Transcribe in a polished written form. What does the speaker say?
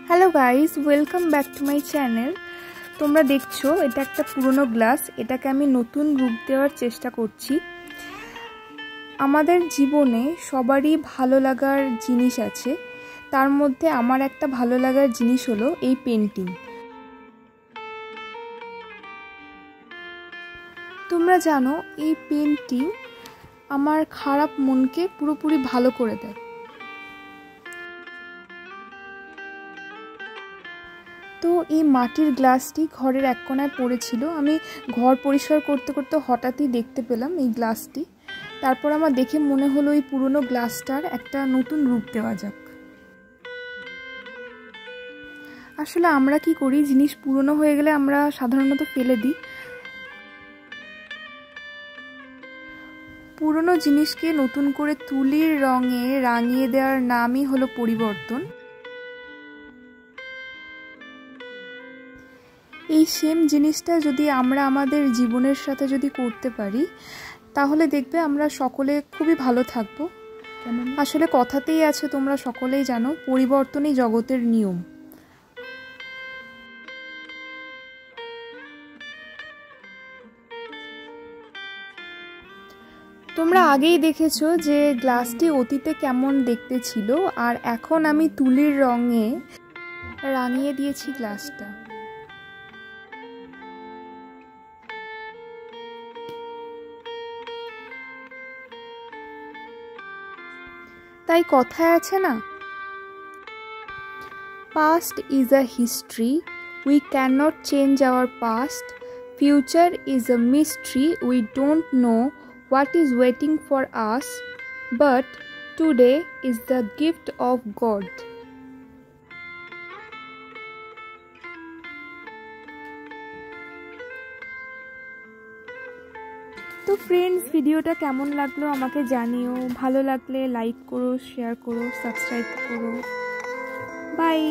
Hello guys, welcome back to my channel. তোমরা দেখছো এটা একটা পুরনো গ্লাস, এটাকে আমি নতুন রূপ দেওয়ার চেষ্টা করছি। আমাদের জীবনে সবারই ভালো লাগার জিনিস আছে, তার মধ্যে আমার একটা ভালো লাগার জিনিস হলো এই পেন্টিং। তোমরা জানো এই পেন্টিং আমার খারাপ মনকে পুরোপুরি ভালো করে দেয়। তো এই মাটির গ্লাসটি ঘরের এক কোণায় পড়েছিল, আমি ঘর পরিষ্কার করতে করতে হঠাৎই দেখতে পেলাম এই গ্লাসটি। তারপর আমার দেখে মনে হলো এই পুরনো গ্লাসটার একটা নতুন রূপ দেওয়া যাক। আসলে আমরা কি করি, জিনিস পুরনো হয়ে গেলে আমরা সাধারণত ফেলে দিই। পুরনো জিনিসকে নতুন করে তুলির রঙে রাঙিয়ে দেওয়ার নামই হলো পরিবর্তন। এই সেম জিনিসটা যদি আমরা আমাদের জীবনের সাথে যদি করতে পারি, তাহলে দেখবে আমরা সকলে খুবই ভালো থাকবো। আসলে কথাতেই আছে, তোমরা সকলেই জানো, পরিবর্তনই জগতের নিয়ম। তোমরা আগেই দেখেছো যে গ্লাসটি অতীতে কেমন দেখতে ছিল, আর এখন আমি তুলির রঙে রাঙিয়ে দিয়েছি গ্লাসটা। তাই কথায় আছে না, past is a history, we cannot change our past. Future is a mystery, we don't know what is waiting for us, but today is the gift of God. তো ফ্রেন্ডস, ভিডিওটা কেমন লাগলো আমাকে জানিও। ভালো লাগলে লাইক করো, শেয়ার করো, সাবস্ক্রাইব করো। বাই।